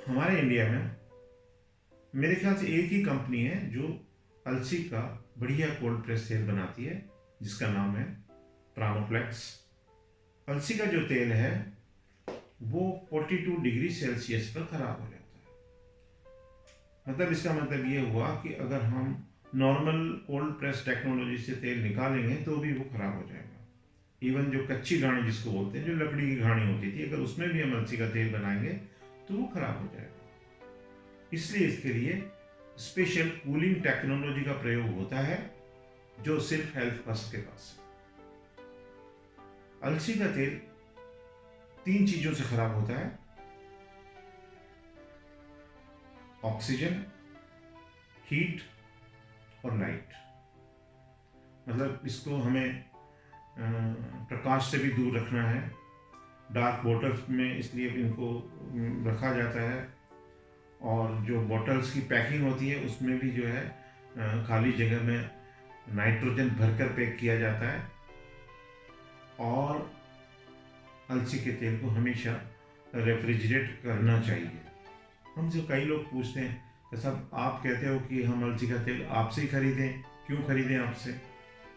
हमारे इंडिया में मेरे ख्याल से एक ही कंपनी है जो अलसी का बढ़िया कोल्ड प्रेस तेल बनाती है, जिसका नाम है प्रामोप्लेक्स। अलसी का जो तेल है वो 42 डिग्री सेल्सियस पर खराब हो जाता है। मतलब इसका मतलब ये हुआ कि अगर हम नॉर्मल कोल्ड प्रेस टेक्नोलॉजी से तेल निकालेंगे तो भी वो खराब हो जाएगा। इवन जो कच्ची घानी जिसको बोलते हैं, जो लकड़ी की घानी होती थी, अगर उसमें भी हम अलसी का तेल बनाएंगे तो वो खराब हो जाएगा। इसलिए इसके लिए स्पेशल कूलिंग टेक्नोलॉजी का प्रयोग होता है, जो सिर्फ हेल्थ फर्स्ट के पास है। अलसी का तेल 3 चीजों से खराब होता है: ऑक्सीजन, हीट और लाइट। मतलब इसको हमें प्रकाश से भी दूर रखना है। डार्क बॉटल्स में इसलिए इनको रखा जाता है, और जो बॉटल्स की पैकिंग होती है उसमें भी जो है खाली जगह में नाइट्रोजन भरकर पैक किया जाता है। और अलसी के तेल को हमेशा रेफ्रिजरेट करना चाहिए। हमसे कई लोग पूछते हैं कि साहब आप कहते हो कि हम अलसी का तेल आपसे ही खरीदें, क्यों खरीदें आपसे?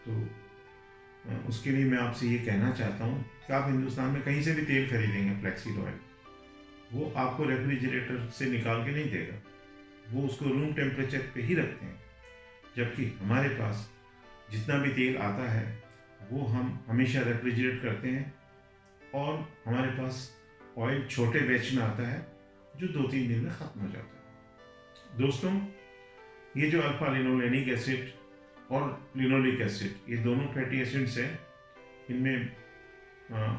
तो उसके लिए मैं आपसे ये कहना चाहता हूँ कि आप हिंदुस्तान में कहीं से भी तेल खरीदेंगे फ्लैक्सीड ऑयल, वो आपको रेफ्रिजरेटर से निकाल के नहीं देगा, वो उसको रूम टेम्परेचर पे ही रखते हैं। जबकि हमारे पास जितना भी तेल आता है वो हम हमेशा रेफ्रिजरेट करते हैं, और हमारे पास ऑयल छोटे बैच में आता है जो 2-3 दिन में ख़त्म हो जाता है। दोस्तों, ये जो अल्फा लिनोलेनिक एसिड और लिनोलिक एसिड, ये दोनों फैटी एसिड्स हैं। इनमें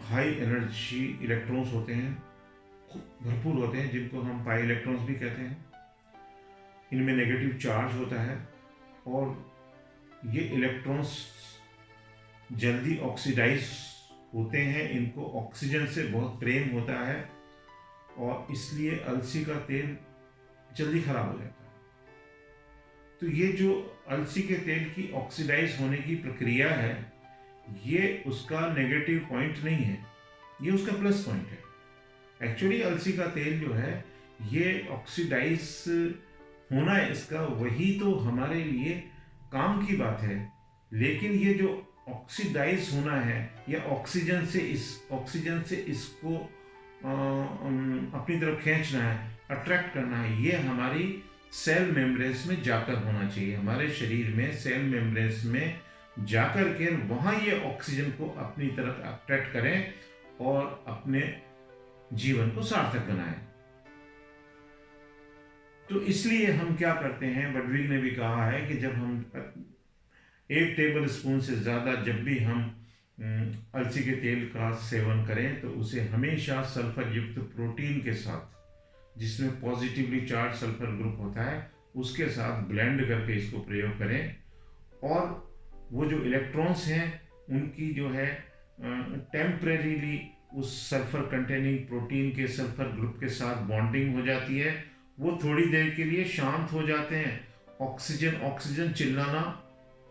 हाई एनर्जी इलेक्ट्रॉन्स होते हैं, भरपूर होते हैं, जिनको हम पाई इलेक्ट्रॉन्स भी कहते हैं। इनमें नेगेटिव चार्ज होता है, और ये इलेक्ट्रॉन्स जल्दी ऑक्सीडाइज होते हैं, इनको ऑक्सीजन से बहुत प्रेम होता है, और इसलिए अलसी का तेल जल्दी खराब हो जाता है। तो ये जो अलसी के तेल की ऑक्सीडाइज होने की प्रक्रिया है, ये उसका नेगेटिव पॉइंट नहीं है, ये उसका प्लस पॉइंट है। एक्चुअली अलसी का तेल जो है ये ऑक्सीडाइज होना है इसका, वही तो हमारे लिए काम की बात है। लेकिन ये जो ऑक्सीडाइज होना है या ऑक्सीजन से इसको अपनी तरफ खींचना है, अट्रैक्ट करना है, ये हमारी सेल मेम्ब्रेन्स में जाकर होना चाहिए। हमारे शरीर में सेल मेम्ब्रेन्स में जाकर के वहाँ ये ऑक्सीजन को अपनी तरफ अट्रैक्ट करें और अपने जीवन को सार्थक बनाएं। तो इसलिए हम क्या करते हैं, बडविग ने भी कहा है कि जब हम 1 टेबल स्पून से ज़्यादा जब भी हम अलसी के तेल का सेवन करें तो उसे हमेशा सल्फर युक्त प्रोटीन के साथ, जिसमें पॉजिटिवली चार्ज सल्फर ग्रुप होता है, उसके साथ ब्लेंड करके इसको प्रयोग करें। और वो जो इलेक्ट्रॉन्स हैं उनकी जो है टेम्परेरीली उस सल्फर कंटेनिंग प्रोटीन के सल्फर ग्रुप के साथ बॉन्डिंग हो जाती है, वो थोड़ी देर के लिए शांत हो जाते हैं, ऑक्सीजन चिल्लाना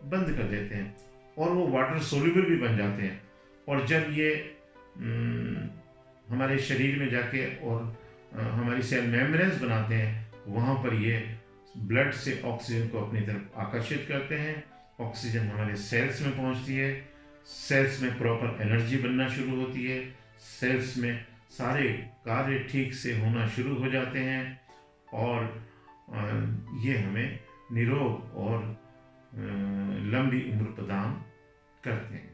बंद कर देते हैं, और वो वाटर सोल्यूबल भी बन जाते हैं। और जब ये हमारे शरीर में जाके और हमारी सेल मेम्ब्रेन्स बनाते हैं, वहाँ पर ये ब्लड से ऑक्सीजन को अपनी तरफ आकर्षित करते हैं, ऑक्सीजन हमारे सेल्स में पहुँचती है, सेल्स में प्रॉपर एनर्जी बनना शुरू होती है, सेल्स में सारे कार्य ठीक से होना शुरू हो जाते हैं, और ये हमें निरोग और लंबी उम्र प्रदान करते हैं।